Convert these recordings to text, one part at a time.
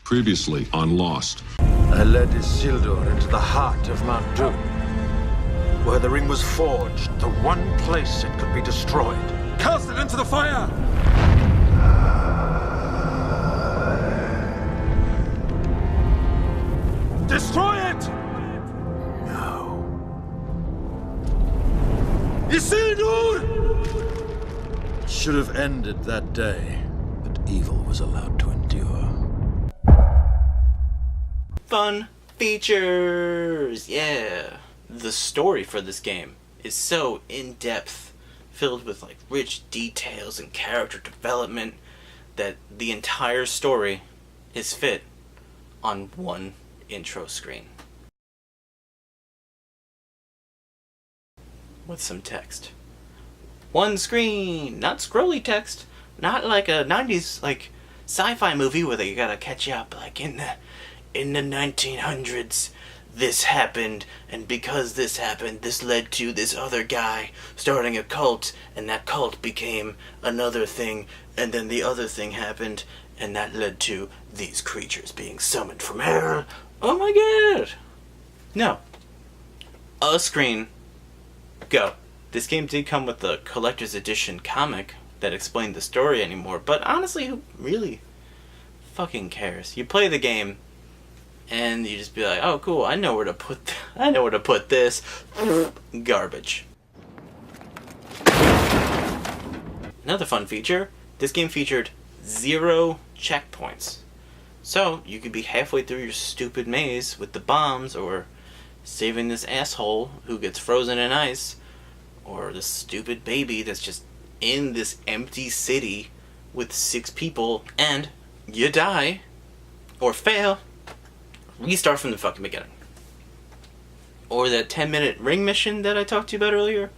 Previously on Lost. I led Isildur into the heart of Mount Doom, where the ring was forged, the one place it could be destroyed. Cast it into the fire! Destroy it! No. Isildur! It should have ended that day, but evil was allowed to endure. Fun features! Yeah! The story for this game is so in-depth, filled with like rich details and character development, that the entire story is fit on one intro screen. With some text. One screen! Not scrolly text. Not like a 90s like sci-fi movie where they gotta catch you up like in the 1900s. This happened, and because this happened, this led to this other guy starting a cult, and that cult became another thing, and then the other thing happened, and that led to these creatures being summoned from hell. Oh my god! No. A screen. Go. This game did come with the collector's edition comic that explained the story anymore, but honestly, who really fucking cares? You play the game, and you just be like, oh cool, I know where to put this. Garbage. Another fun feature, this game featured 0 checkpoints. So, you could be halfway through your stupid maze with the bombs, or saving this asshole who gets frozen in ice, or this stupid baby that's just in this empty city with 6 people, and you die, or fail, restart from the fucking beginning. Or that 10-minute ring mission that I talked to you about earlier.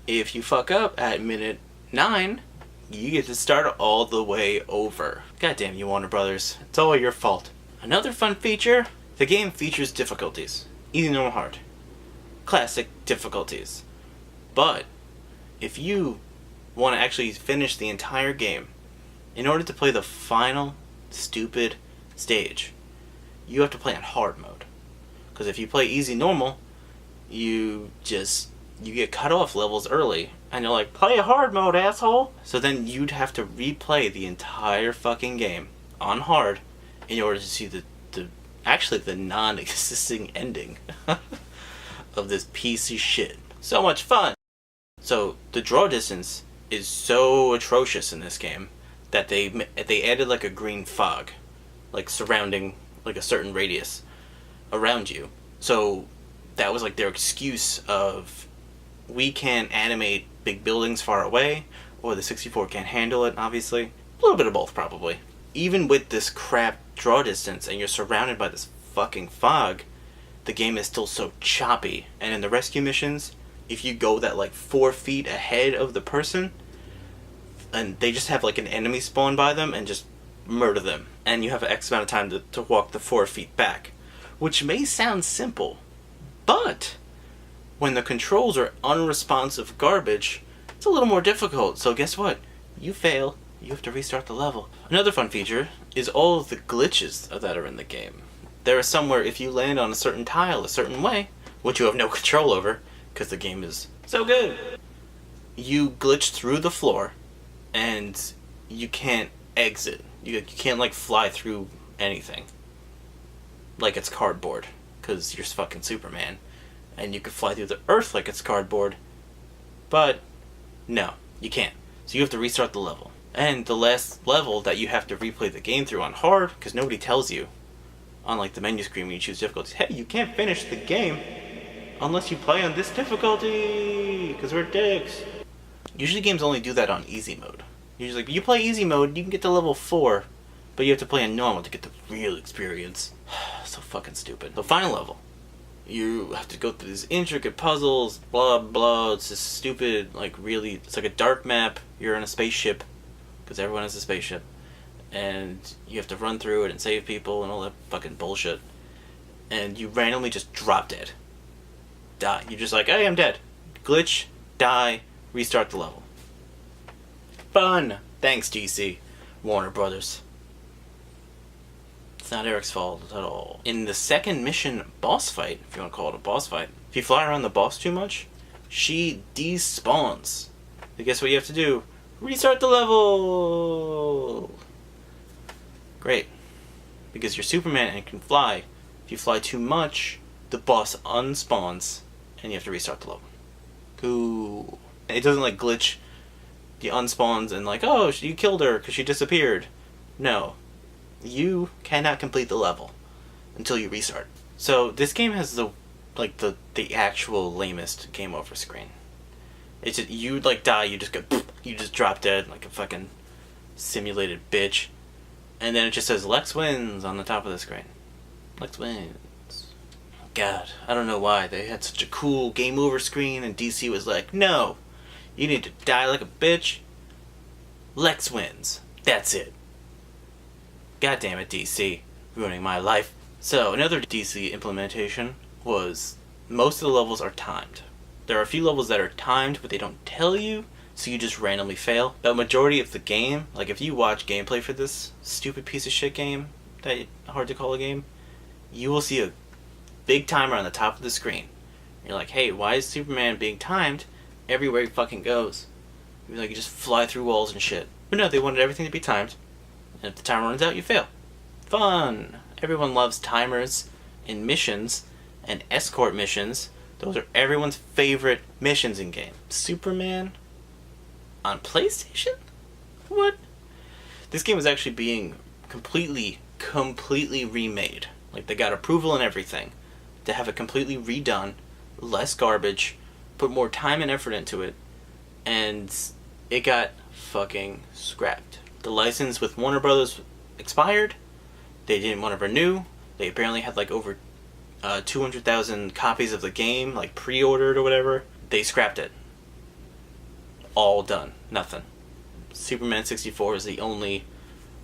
If you fuck up at minute 9, you get to start all the way over. Goddamn you, Warner Brothers. It's all your fault. Another fun feature, the game features difficulties. Easy, normal, hard. Classic difficulties. But, if you want to actually finish the entire game, in order to play the final stupid stage, you have to play on hard mode. Because if you play easy normal, you get cut off levels early, and you're like, play hard mode, asshole! So then you'd have to replay the entire fucking game on hard in order to see the non-existing ending of this piece of shit. So much fun! So the draw distance is so atrocious in this game that they added like a green fog, like surrounding like a certain radius around you. So that was like their excuse of, we can't animate big buildings far away, or the 64 can't handle it, obviously. A little bit of both, probably. Even with this crap draw distance and you're surrounded by this fucking fog, the game is still so choppy. And in the rescue missions, if you go that like 4 feet ahead of the person, and they just have like an enemy spawn by them and just murder them, and you have X amount of time to walk the 4 feet back, which may sound simple, but when the controls are unresponsive garbage, it's a little more difficult. So guess what? You fail, you have to restart the level. Another fun feature is all of the glitches that are in the game. There are some where if you land on a certain tile a certain way, which you have no control over because the game is so good, you glitch through the floor and you can't exit. You can't like fly through anything like it's cardboard, because you're fucking Superman, and you can fly through the earth like it's cardboard, but no, you can't. So you have to restart the level. And the last level that you have to replay the game through on hard, because nobody tells you on like the menu screen when you choose difficulties, hey, you can't finish the game unless you play on this difficulty, because we're dicks. Usually games only do that on easy mode. Usually, like, you play easy mode, you can get to level 4, but you have to play on normal to get the real experience. So fucking stupid. The final level, you have to go through these intricate puzzles, blah blah. It's this stupid, like really, it's like a dark map. You're in a spaceship, because everyone has a spaceship, and you have to run through it and save people and all that fucking bullshit. And you randomly just drop dead. Die. You're just like, hey, I'm dead. Glitch, die, restart the level. Fun! Thanks, GC. Warner Brothers. It's not Eric's fault at all. In the second mission boss fight, if you want to call it a boss fight, if you fly around the boss too much, she despawns. And guess what you have to do? Restart the level! Great. Because you're Superman and can fly. If you fly too much, the boss unspawns and you have to restart the level. Cool. It doesn't like glitch the unspawns and like, oh, you killed her because she disappeared. No. You cannot complete the level until you restart. So this game has the actual lamest game over screen. It's just, you like die, you just go, you just drop dead like a fucking simulated bitch. And then it just says Lex wins on the top of the screen. Lex wins. God, I don't know why. They had such a cool game over screen and DC was like, no, you need to die like a bitch. Lex wins. That's it. God damn it, DC. Ruining my life. So, another DC implementation was most of the levels are timed. There are a few levels that are timed, but they don't tell you, so you just randomly fail. The majority of the game, like if you watch gameplay for this stupid piece of shit game, that hard to call a game, you will see a big timer on the top of the screen. You're like, hey, why is Superman being timed everywhere he fucking goes? You're like, you just fly through walls and shit. But no, they wanted everything to be timed. And if the timer runs out, you fail. Fun! Everyone loves timers in missions and escort missions. Those are everyone's favorite missions in game. Superman on PlayStation? What? This game was actually being completely remade. Like, they got approval and everything to have it completely redone, less garbage, put more time and effort into it, and it got fucking scrapped. The license with Warner Brothers expired. They didn't want to renew. They apparently had like over 200,000 copies of the game, like pre-ordered or whatever. They scrapped it. All done. Nothing. Superman 64 is the only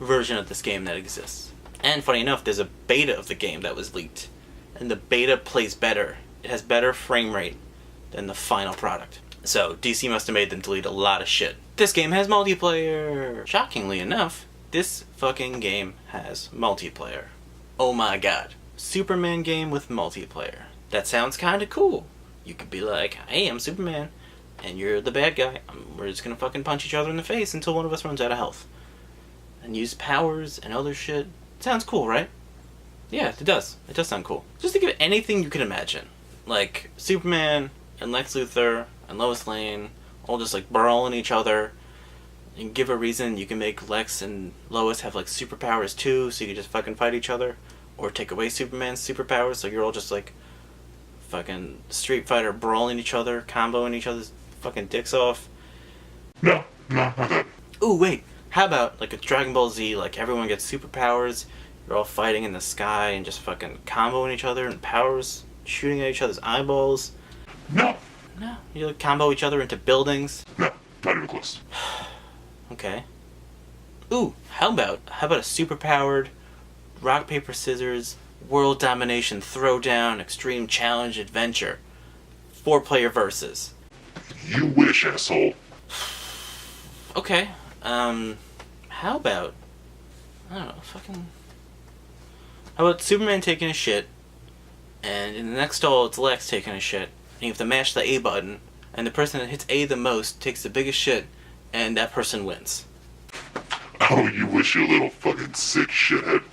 version of this game that exists. And funny enough, there's a beta of the game that was leaked. And the beta plays better. It has better frame rate than the final product. So, DC must have made them delete a lot of shit. This game has multiplayer! Shockingly enough, this fucking game has multiplayer. Oh my god. Superman game with multiplayer. That sounds kinda cool. You could be like, hey, I'm Superman, and you're the bad guy. We're just gonna fucking punch each other in the face until one of us runs out of health. And use powers and other shit. Sounds cool, right? Yeah, it does. It does sound cool. Just think of anything you can imagine. Like, Superman and Lex Luthor and Lois Lane all just like brawling each other. You can give a reason, you can make Lex and Lois have like superpowers too, so you can just fucking fight each other. Or take away Superman's superpowers, so you're all just like fucking Street Fighter brawling each other, comboing each other's fucking dicks off. No, not that. Ooh, wait. How about like a Dragon Ball Z, like everyone gets superpowers, you're all fighting in the sky and just fucking comboing each other and powers, shooting at each other's eyeballs. No. No, you like combo each other into buildings. No, not even close. Okay. Ooh, how about a superpowered rock, paper, scissors, world domination, throwdown, extreme challenge, adventure. 4-player versus. You wish, asshole. Okay. How about, I don't know, how about Superman taking a shit, and in the next stall it's Lex taking a shit, and you have to mash the A button, and the person that hits A the most takes the biggest shit, and that person wins. Oh, you wish, you little fucking sick shithead.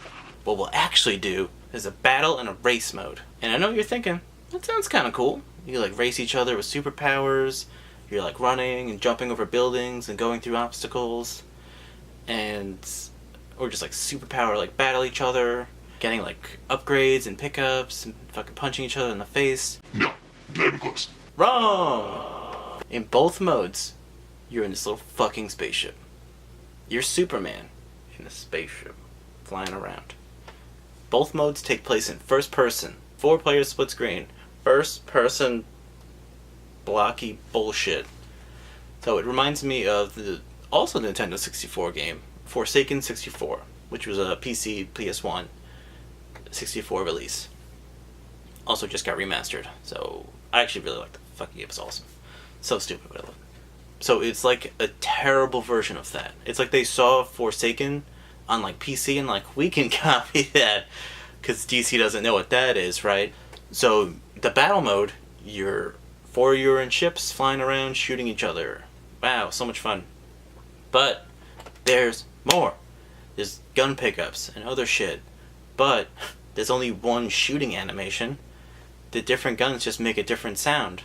What we'll actually do is a battle and a race mode. And I know what you're thinking, that sounds kind of cool. You like race each other with superpowers, you're like running and jumping over buildings and going through obstacles, and or just like superpower, like battle each other, getting like upgrades and pickups and fucking punching each other in the face. No, not even close. Wrong! In both modes, you're in this little fucking spaceship. You're Superman in a spaceship flying around. Both modes take place in first person, 4-player split screen, first person blocky bullshit. So it reminds me of the also Nintendo 64 game, Forsaken 64, which was a PC PS1 64 release. Also just got remastered, so I actually really like the fucking game. It's awesome. So stupid, but I love it. So it's like a terrible version of that. It's like they saw Forsaken on like PC, and like we can copy that because DC doesn't know what that is, right? So the battle mode, you're in ships flying around shooting each other. Wow, so much fun. But there's more. There's gun pickups and other shit. But there's only one shooting animation. The different guns just make a different sound.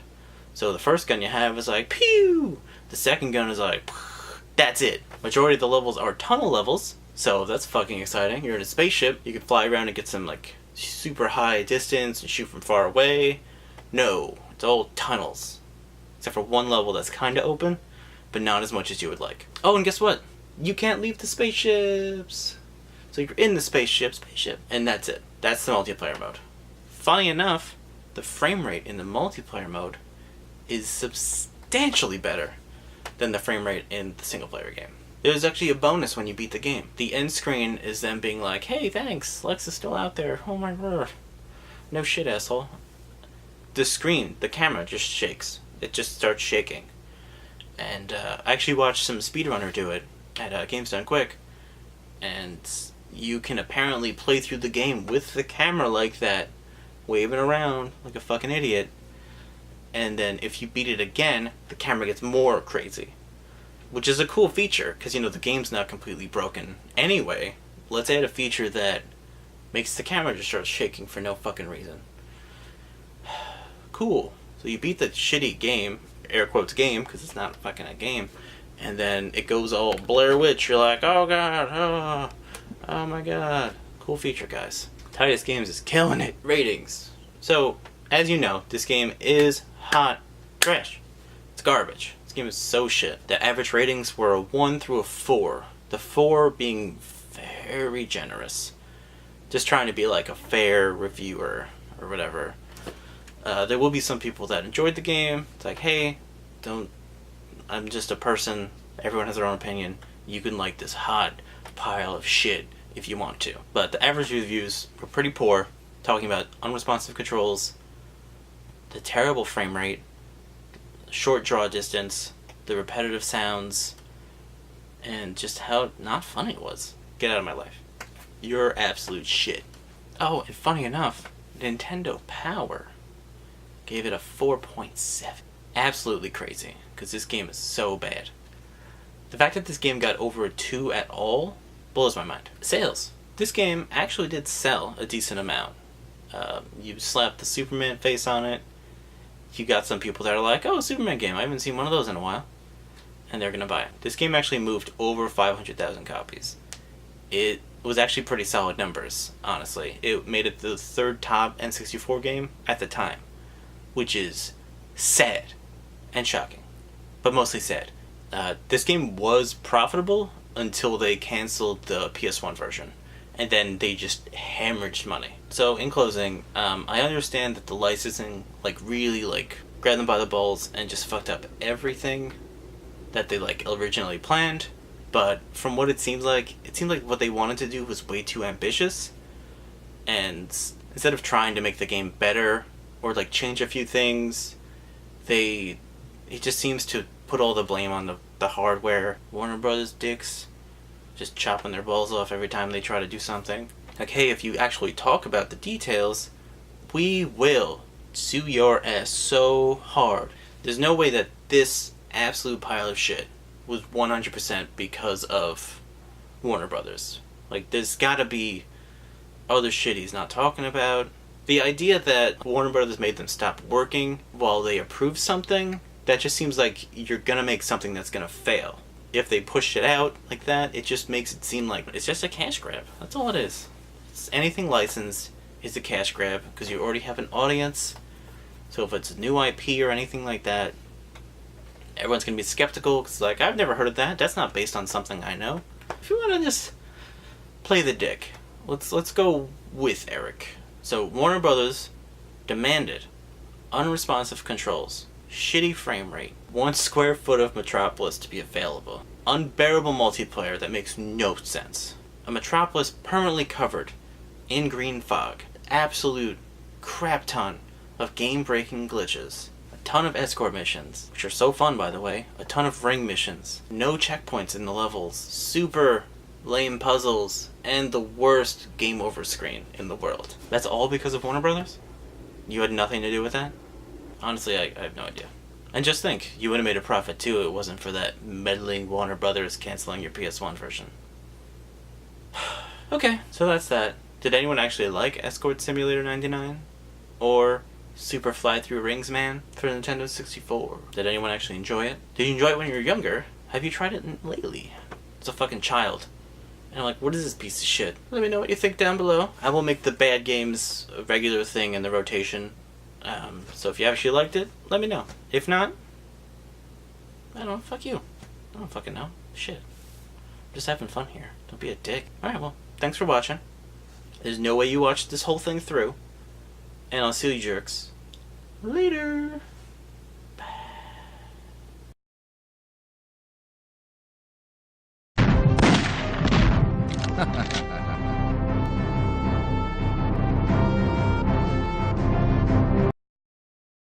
So the first gun you have is like pew. The second gun is like that's it. Majority of the levels are tunnel levels, so that's fucking exciting. You're in a spaceship, you can fly around and get some like super high distance and shoot from far away. No, it's all tunnels. Except for one level that's kinda open, but not as much as you would like. Oh, and guess what? You can't leave the spaceships. So you're in the spaceship, and that's it. That's the multiplayer mode. Funny enough, the frame rate in the multiplayer mode is substantially better than the frame rate in the single player game. There's actually a bonus when you beat the game. The end screen is them being like, hey, thanks, Lex is still out there. Oh my god. No shit, asshole. The screen, the camera just shakes. It just starts shaking. And I actually watched some speedrunner do it at Games Done Quick. And you can apparently play through the game with the camera like that, waving around like a fucking idiot. And then if you beat it again, the camera gets more crazy. Which is a cool feature, because you know the game's not completely broken anyway. Let's add a feature that makes the camera just start shaking for no fucking reason. Cool. So you beat the shitty game, air quotes game, because it's not fucking a game, and then it goes all Blair Witch. You're like, oh god, oh my god. Cool feature, guys. Titus Games is killing it. Ratings. So, as you know, this game is hot trash. It's garbage. This game is so shit. The average ratings were a 1 through a 4. The 4 being very generous. Just trying to be like a fair reviewer or whatever. There will be some people that enjoyed the game. It's like, hey, I'm just a person. Everyone has their own opinion. You can like this hot pile of shit if you want to. But the average reviews were pretty poor. Talking about unresponsive controls, the terrible frame rate, short draw distance, the repetitive sounds, and just how not fun it was. Get out of my life. You're absolute shit. Oh, and funny enough, Nintendo Power gave it a 4.7. Absolutely crazy, because this game is so bad. The fact that this game got over a 2 at all blows my mind. Sales. This game actually did sell a decent amount. You slap the Superman face on it. You got some people that are like, oh, Superman game, I haven't seen one of those in a while. And they're going to buy it. This game actually moved over 500,000 copies. It was actually pretty solid numbers, honestly. It made it the third top N64 game at the time, which is sad and shocking, but mostly sad. This game was profitable until they canceled the PS1 version, and then they just hemorrhaged money. So in closing, I understand that the licensing really grabbed them by the balls and just fucked up everything that they originally planned. But from what it seemed like what they wanted to do was way too ambitious, and instead of trying to make the game better or change a few things, it just seems to put all the blame on the hardware. Warner Brothers dicks, just chopping their balls off every time they try to do something. Hey, if you actually talk about the details, we will sue your ass so hard. There's no way that this absolute pile of shit was 100% because of Warner Brothers. There's gotta be other shit he's not talking about. The idea that Warner Brothers made them stop working while they approved something, that just seems like you're gonna make something that's gonna fail. If they push it out like that, it just makes it seem like it's just a cash grab. That's all it is. Anything licensed is a cash grab because you already have an audience. So if it's a new IP or anything like that, everyone's gonna be skeptical because I've never heard of that. That's not based on something I know. If you want to just play the dick, let's go with Eric. So Warner Brothers demanded unresponsive controls, shitty frame rate, 1 square foot of Metropolis to be available, unbearable multiplayer that makes no sense, a Metropolis permanently covered in green fog, absolute crap ton of game-breaking glitches, a ton of escort missions, which are so fun by the way, a ton of ring missions, no checkpoints in the levels, super lame puzzles, and the worst game over screen in the world. That's all because of Warner Brothers? You had nothing to do with that? Honestly, I have no idea. And just think, you would have made a profit too if it wasn't for that meddling Warner Brothers canceling your PS1 version. Okay, so that's that. Did anyone actually like Escort Simulator 99? Or Super Fly Through Rings Man for Nintendo 64? Did anyone actually enjoy it? Did you enjoy it when you were younger? Have you tried it lately? It's a fucking child. And I'm like, what is this piece of shit? Let me know what you think down below. I will make the bad games a regular thing in the rotation. So if you actually liked it, let me know. If not, I don't know, fuck you. I don't fucking know. Shit. I'm just having fun here. Don't be a dick. Alright, well, thanks for watching. There's no way you watched this whole thing through. And I'll see you jerks later. Ha ha ha.